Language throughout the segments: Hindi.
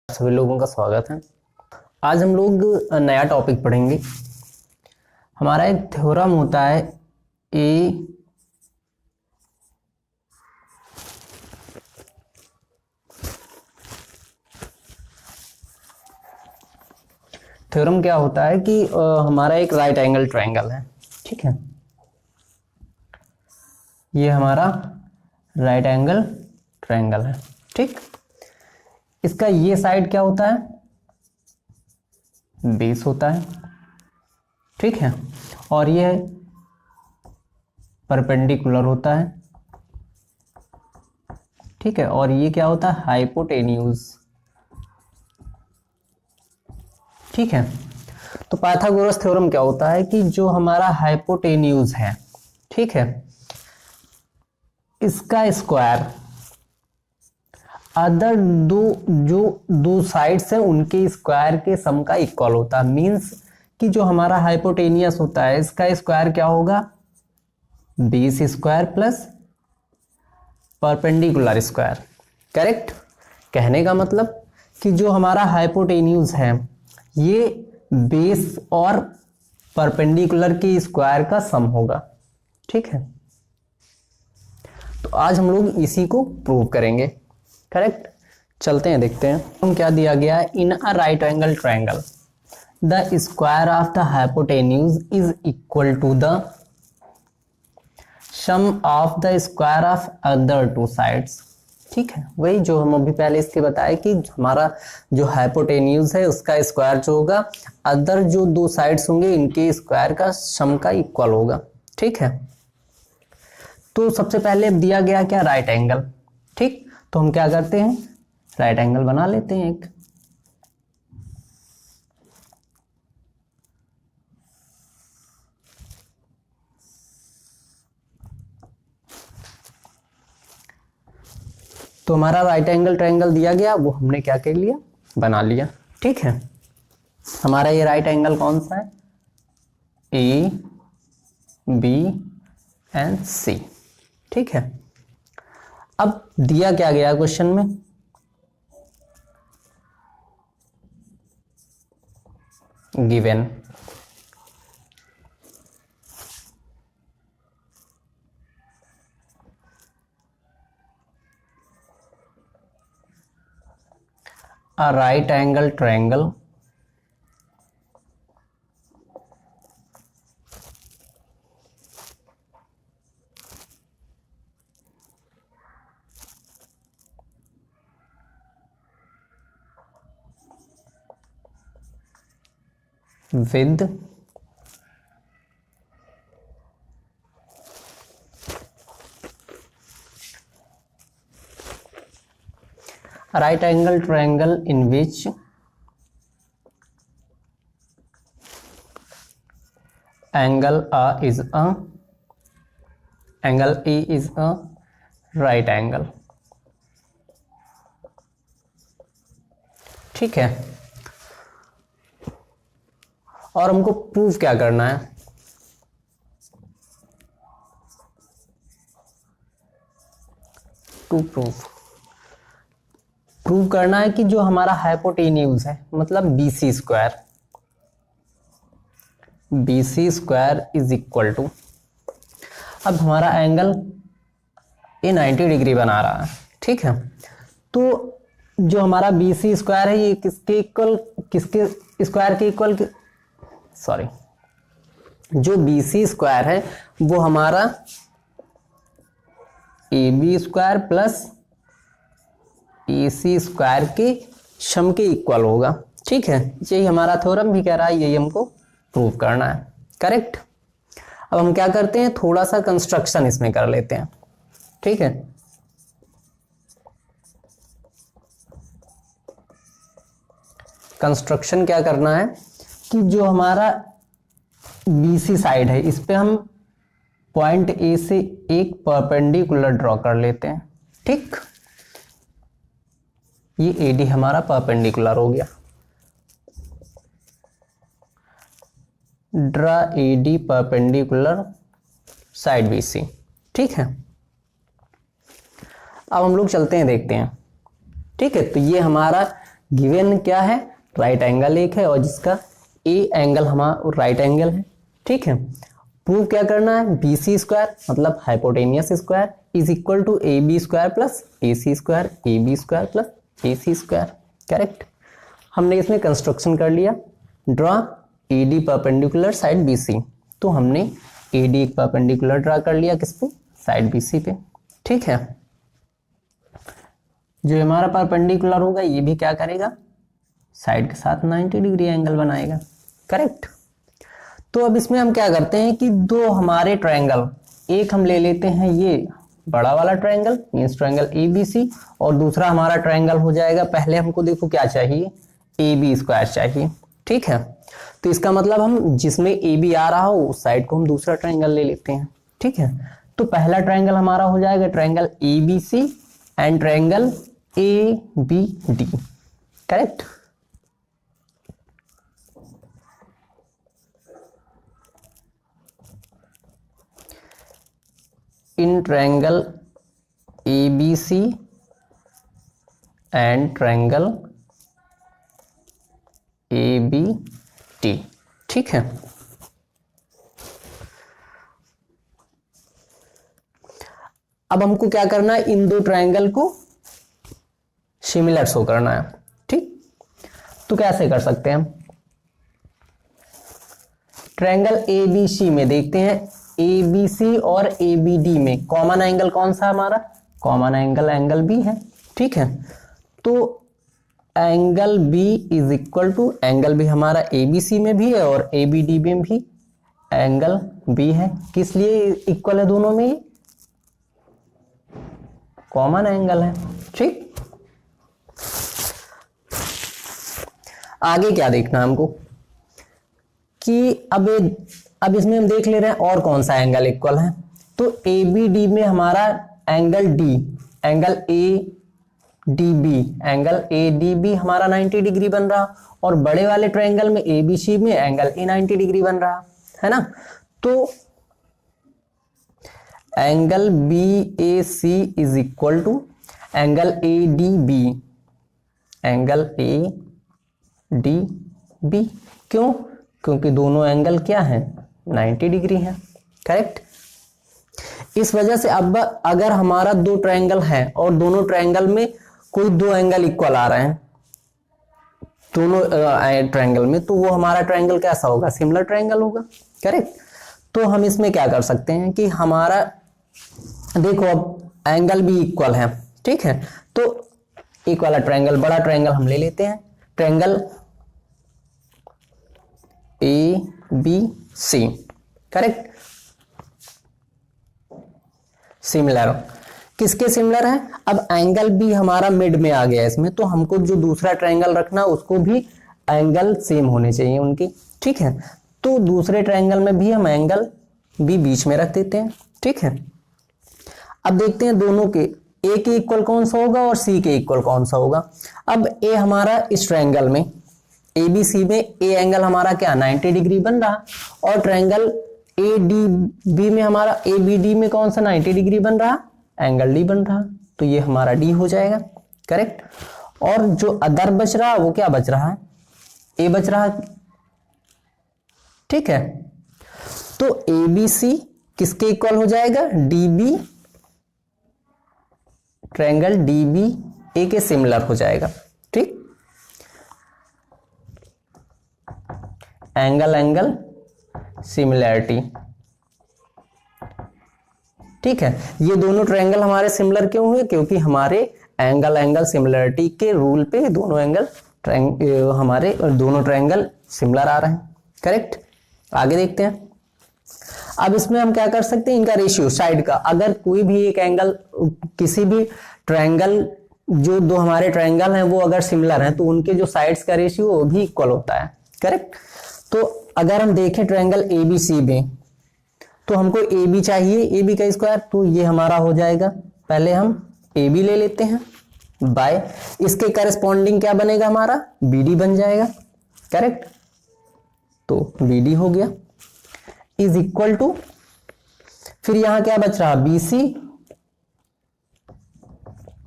सभी लोगों का स्वागत है। आज हम लोग नया टॉपिक पढ़ेंगे। हमारा एक थ्योरम होता है ए थ्योरम क्या होता है कि हमारा एक राइट एंगल ट्रायंगल है। ठीक है, ये हमारा राइट एंगल ट्रायंगल है। ठीक, इसका ये साइड क्या होता है? बेस होता है। ठीक है, और ये परपेंडिकुलर होता है। ठीक है, और ये क्या होता है? हाइपोटेन्यूज। ठीक है, तो पाइथागोरस थ्योरम क्या होता है कि जो हमारा हाइपोटेन्यूज है, ठीक है, इसका स्क्वायर अदर दो साइड्स हैं उनके स्क्वायर के सम का इक्वल होता है। मींस कि जो हमारा हाइपोटेनियस होता है इसका स्क्वायर क्या होगा? Base square plus perpendicular square. Correct? कहने का मतलब कि जो हमारा हाइपोटेन्यूज है ये बेस और परपेंडिकुलर के स्क्वायर का सम होगा। ठीक है, तो आज हम लोग इसी को प्रूव करेंगे। करेक्ट, चलते हैं देखते हैं हम क्या दिया गया है। In a right angle triangle the square of the hypotenuse is equal to the sum of the square of other two sides. ठीक है, वही जो हम अभी पहले इसके बताए कि हमारा जो हाइपोटेन्यूज है उसका स्क्वायर जो होगा अदर जो दो साइड्स होंगे इनके स्क्वायर का सम का इक्वल होगा। ठीक है, तो सबसे पहले दिया गया क्या? Right angle. ठीक, तो हम क्या करते हैं? राइट एंगल बना लेते हैं एक। तो हमारा राइट एंगल ट्रायंगल दिया गया, वो हमने क्या कर लिया? बना लिया। ठीक है, हमारा ये राइट एंगल कौन सा है? ए बी एंड सी। ठीक है, अब दिया क्या गया क्वेश्चन में? Given a right angle triangle with a right angle triangle in which angle A is a right angle। ठीक है, और हमको प्रूफ क्या करना है? टू प्रूव करना है कि जो हमारा हाइपोटेन्यूज है मतलब BC square is equal to, अब हमारा एंगल ये 90 डिग्री बना रहा है। ठीक है, तो जो हमारा बीसी स्क्वायर है ये किसके इक्वल, किसके स्क्वायर के इक्वल? सॉरी, जो बीसी स्क्वायर है वो हमारा A B square plus A C square के सम के इक्वल होगा। ठीक है, यही हमारा थ्योरम भी कह रहा है, यही हमको प्रूव करना है। करेक्ट, अब हम क्या करते हैं? थोड़ा सा कंस्ट्रक्शन इसमें कर लेते हैं। ठीक है, कंस्ट्रक्शन क्या करना है कि जो हमारा बीसी साइड है इस पे हम पॉइंट ए से एक परपेंडिकुलर ड्रॉ कर लेते हैं। ठीक, ये एडी हमारा परपेंडिकुलर हो गया। Draw AD perpendicular side BC. ठीक है, अब हम लोग चलते हैं देखते हैं। ठीक है, तो ये हमारा गिवन क्या है, राइट एंगल एक है और जिसका ए एंगल हमारा राइट एंगल है। ठीक है, प्रूव क्या करना है, बी सी स्क्वायर मतलब hypotenuse square is equal to A B square plus A C square, A B square plus A C square. Correct, हमने इसमें कंस्ट्रक्शन कर लिया, draw A D perpendicular side B C. तो हमने ए डी एक परपेंडिकुलर ड्रा कर लिया किस पे, साइड बी सी पे। ठीक है, जो हमारा परपेंडिकुलर होगा ये भी क्या करेगा, साइड के साथ 90 डिग्री एंगल बनाएगा। करेक्ट, तो अब इसमें हम क्या करते हैं कि दो हमारे ट्रायंगल, एक हम ले लेते हैं ये बड़ा वाला triangle means triangle A B C, और दूसरा हमारा ट्रायंगल हो जाएगा, पहले हमको देखो क्या चाहिए, ए बी स्क्वायर चाहिए। ठीक है, तो इसका मतलब हम जिसमें ए बी आ रहा हो उस साइड को हम दूसरा ट्रायंगल ले लेते हैं। ठीक है, तो पहला ट्रायंगल हमारा हो जाएगा triangle A B C and triangle A B D. Correct, in triangle ABC and triangle ABT। ठीक है, अब हमको क्या करना है, इन दो ट्रायंगल को सिमिलर शो करना है। ठीक, तो कैसे कर सकते हैं हम, ट्रायंगल ABC में देखते हैं, ABC और ABD में कॉमन एंगल कौन सा हमारा, कॉमन एंगल एंगल B है। ठीक है, तो angle B is equal to, angle B हमारा ABC में भी है और ABD में भी एंगल B है। किस लिए इक्वल है दोनों में, ये कॉमन एंगल है। ठीक, आगे क्या देखना हमको कि अब इसमें हम देख ले रहे हैं और कौन सा एंगल इक्वल है, तो ABD में हमारा angle D, angle ADB, angle ADB हमारा 90 डिग्री बन रहा, और बड़े वाले ट्रायंगल में ABC में एंगल A 90 डिग्री बन रहा है ना। तो angle BAC is equal to angle ADB, angle ADB। क्यों, क्योंकि दोनों एंगल क्या है, 90 डिग्री है। करेक्ट, इस वजह से अब अगर हमारा दो ट्रायंगल है और दोनों ट्रायंगल में कोई दो एंगल इक्वल आ रहे हैं दोनों ट्रायंगल में, तो वो हमारा ट्रायंगल कैसा होगा, सिमिलर ट्रायंगल होगा। करेक्ट, तो हम इसमें क्या कर सकते हैं कि हमारा देखो अब एंगल भी इक्वल है। ठीक है, तो एक वाला ट्रायंगल बड़ा ट्रायंगल हम ले लेते हैं, ट्रायंगल ABC। करेक्ट, सिमिलर, किसके सिमिलर है, अब एंगल भी हमारा मिड में आ गया इसमें, तो हमको जो दूसरा ट्रायंगल रखना उसको भी एंगल सेम होने चाहिए उनकी। ठीक है, तो दूसरे ट्रायंगल में भी हम एंगल भी बीच में रख देते हैं। ठीक है, अब देखते हैं दोनों के ए के इक्वल कौन सा होगा और सी के इक्वल कौन सा होगा। अब ए हमारा इस ट्रायंगल में ABC में ए एंगल हमारा क्या 90 डिग्री बन रहा, और ट्रायंगल ADB में हमारा ABD में कौन सा 90 डिग्री बन रहा, एंगल D बन रहा, तो ये हमारा D हो जाएगा। करेक्ट, और जो अदर बच रहा वो क्या बच रहा है, A बच रहा। ठीक है, तो ABC किसके इक्वल हो जाएगा, DB, ट्रायंगल DB A के सिमिलर हो जाएगा। ठीक, एंगल एंगल सिमिलैरिटी। ठीक है, ये दोनों ट्रायंगल हमारे सिमिलर क्यों हुए, क्योंकि हमारे एंगल एंगल सिमिलैरिटी के रूल पे दोनों एंगल हमारे दोनों ट्रायंगल सिमिलर आ रहे हैं। करेक्ट, आगे देखते हैं। अब इसमें हम क्या कर सकते हैं, इनका रेशियो साइड का, अगर कोई भी एक एंगल किसी भी ट्रायंगल, जो दो हमारे ट्रायंगल हैं वो अगर सिमिलर हैं तो उनके जो साइड्स का रेशियो वो भी इक्वल होता है। करेक्ट, तो अगर हम देखें ट्रायंगल ABC में, तो हमको AB चाहिए, AB का स्क्वायर, तो ये हमारा हो जाएगा, पहले हम AB ले लेते हैं बाय इसके करस्पॉन्डिंग क्या बनेगा हमारा, BD बन जाएगा। करेक्ट, तो BD हो गया इज इक्वल टू, फिर यहां क्या बच रहा,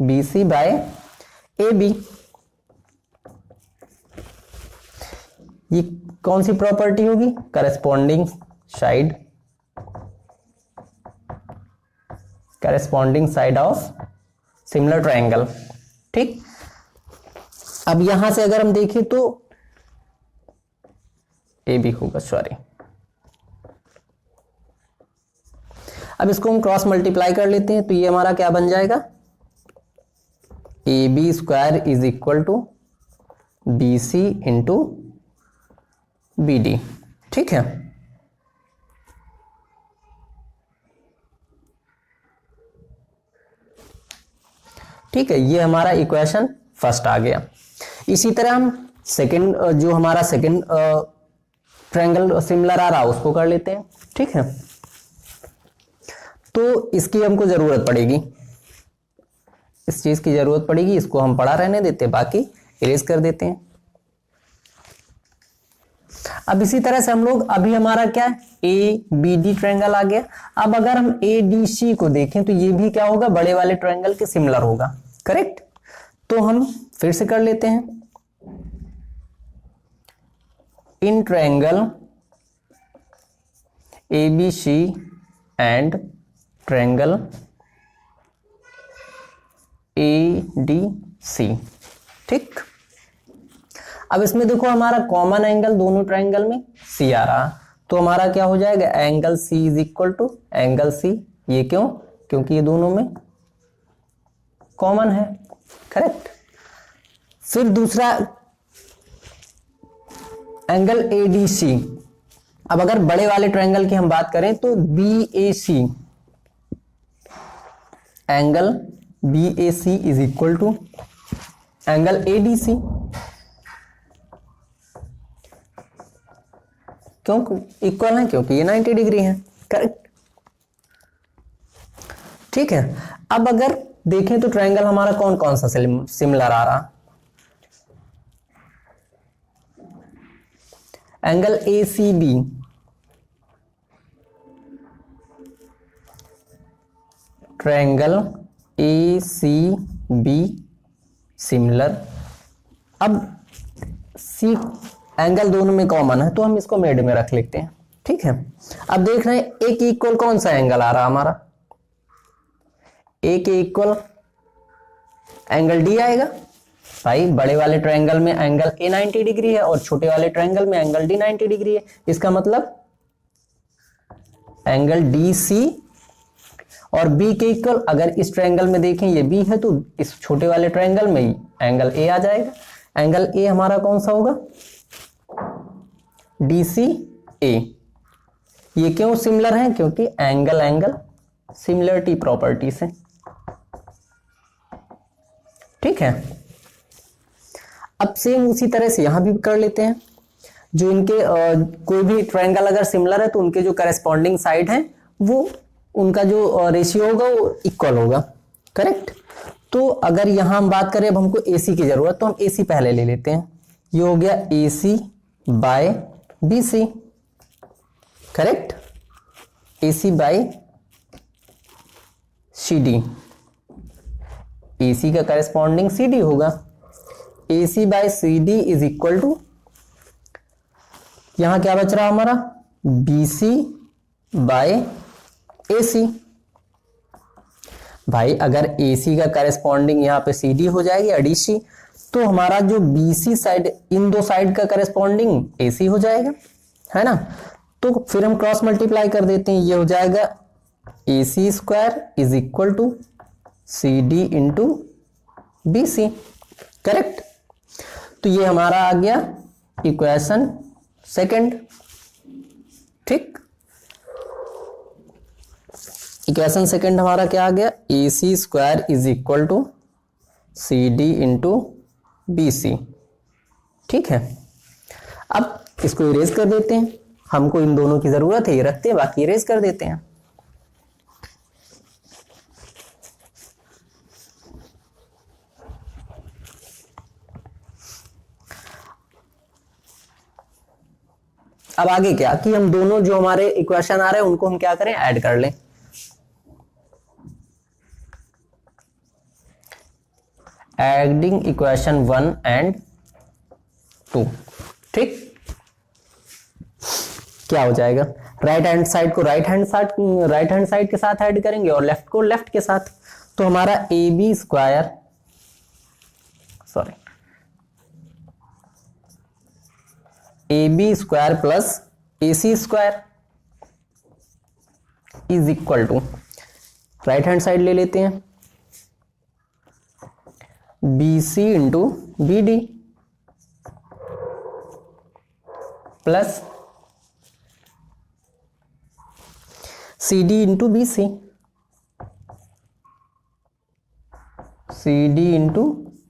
BC बाय AB। ये कौन सी प्रॉपर्टी होगी? Corresponding side of similar triangle. ठीक, अब यहां से अगर हम देखें तो ए बी होगा, सॉरी। अब इसको हम क्रॉस मल्टीप्लाई कर लेते हैं, तो ये हमारा क्या बन जाएगा? A B square is equal to B C into B D. ठीक है, ठीक है, ये हमारा इक्वेशन फर्स्ट आ गया। इसी तरह हम सेकंड, जो हमारा सेकंड ट्रायंगल सिमिलर आ रहा है उसको कर लेते हैं। ठीक है, तो इसकी हमको जरूरत पड़ेगी, इस चीज की जरूरत पड़ेगी, इसको हम पड़ा रहने देते, बाकी इरेज कर देते हैं। अब इसी तरह से हम लोग, अभी हमारा क्या है, ए बी डी ट्रायंगल आ गया। अब अगर हम ए डी सी को देखें तो ये भी क्या होगा? बड़े वाले ट्रायंगल के सिमिलर होगा, करेक्ट। तो हम फिर से कर लेते हैं। In triangle A B C and triangle A D C. ठीक, अब इसमें देखो हमारा कॉमन एंगल दोनों ट्रायंगल में सी आ रहा, तो हमारा क्या हो जाएगा? Angle C is equal to angle C. ये क्यों? क्योंकि ये दोनों में कॉमन है, करेक्ट। फिर दूसरा एंगल ए डी सी। अब अगर बड़े वाले ट्रायंगल की हम बात करें तो B A C, angle B A C is equal to angle A D C. क्यों इक्वल है? क्योंकि ये 90 डिग्री है, करेक्ट। ठीक है, अब अगर देखें तो ट्रायंगल हमारा कौन कौन सा सिमिलर आ रहा? Angle A C B, triangle A C B similar. अब सी एंगल दोनों में कॉमन है तो हम इसको मिड में रख लेते हैं। ठीक है, अब देख रहे हैं ए के इक्वल कौन सा एंगल आ रहा हमारा? ए के इक्वल एंगल डी आएगा। भाई बड़े वाले ट्रायंगल में एंगल ए 90 डिग्री है और छोटे वाले ट्रायंगल में एंगल डी 90 डिग्री है। इसका मतलब एंगल डी सी और बी के इक्वल, अगर इस ट्रायंगल में देखें ये बी है तो इस छोटे वाले ट्रायंगल में एंगल ए आ जाएगा। एंगल ए हमारा कौन सा होगा? डी सी ए। ये क्यों सिमिलर है? क्योंकि एंगल एंगल सिमिलरिटी प्रॉपर्टी से। ठीक है, अब सेम उसी तरह से यहां भी कर लेते हैं। जो इनके कोई भी ट्रायंगल अगर सिमिलर है तो उनके जो करस्पॉन्डिंग साइड है वो उनका जो रेशियो होगा वो इक्वल होगा, करेक्ट। तो अगर यहां हम बात करें, अब हमको AC की जरूरत, तो हम AC पहले ले लेते हैं। ये हो गया AC by BC, correct. AC by CD, AC का करस्पॉन्डिंग CD होगा। AC by CD is equal to, यहां क्या बच रहा हमारा? BC by AC। भाई अगर AC का करस्पॉन्डिंग यहाँ पे CD हो जाएगी ADC, तो हमारा जो BC साइड, इन दो साइड का करस्पॉन्डिंग AC हो जाएगा, है ना। तो फिर हम क्रॉस मल्टीप्लाई कर देते हैं, ये हो जाएगा AC square is equal to CD into BC, correct. तो ये हमारा आ गया इक्वेशन सेकंड। ठीक, इक्वेशन सेकंड हमारा क्या आ गया? AC square is equal to CD into BC। ठीक है, अब इसको इरेज कर देते हैं, हमको इन दोनों की जरूरत है, ये रखते हैं, बाकी इरेज कर देते हैं। अब आगे क्या कि हम दोनों जो हमारे इक्वेशन आ रहे हैं उनको हम क्या करें? ऐड कर लें। Adding equation 1 and 2। ठीक, क्या हो जाएगा, राइट हैंड साइड को राइट हैंड साइड के साथ ऐड करेंगे और लेफ्ट को लेफ्ट के साथ, तो हमारा A B square plus A C square is equal to, right hand side ले लेते हैं, B C into B D plus C D into B C,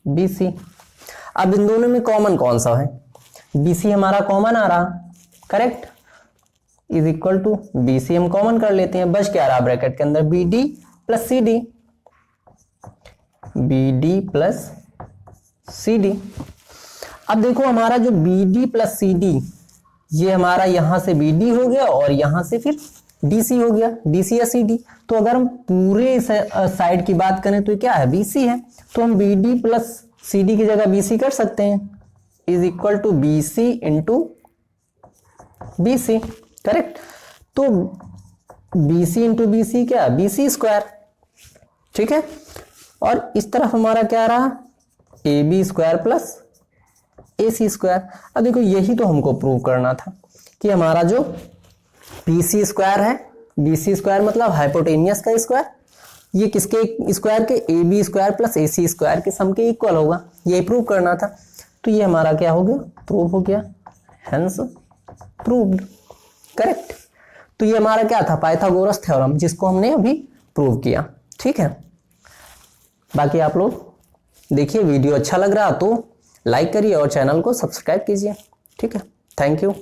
B C. अब इन दोनों में कॉमन कौन सा है, बी सी हमारा कॉमन आ रहा, correct, is equal to B C हम कॉमन कर लेते हैं, बच क्या रहा ब्रैकेट के अंदर, B D plus C D, B D plus C D. अब देखो हमारा जो B D plus C D, ये हमारा यहां से बी डी हो गया और यहां से फिर डी सी हो गया, डी सी या सी डी। तो अगर हम पूरे साइड की बात करें तो क्या है, बी सी है, तो हम B D plus C D की जगह बी सी कर सकते हैं, is equal to B C into B C, correct. तो B C into B C क्या, बी सी स्क्वायर, ठीक है। और इस तरफ हमारा क्या रहा, A B square plus A C square. अब देखो यही तो हमको प्रूव करना था कि हमारा जो बी सी स्क्वायर है, बी सी स्क्वायर मतलब हाइपोटेनियस का स्क्वायर, ये किसके स्क्वायर के, A B square plus A C square के सम के इक्वल होगा, ये प्रूव करना था। तो ये हमारा क्या हो गया, प्रूव हो गया, हेंस प्रूव्ड, करेक्ट। तो ये हमारा क्या था, पाइथागोरस थ्योरम, जिसको हमने अभी प्रूव किया, ठीक है। बाकी आप लोग देखिए, वीडियो अच्छा लग रहा तो लाइक करिए और चैनल को सब्सक्राइब कीजिए, ठीक है। Thank you.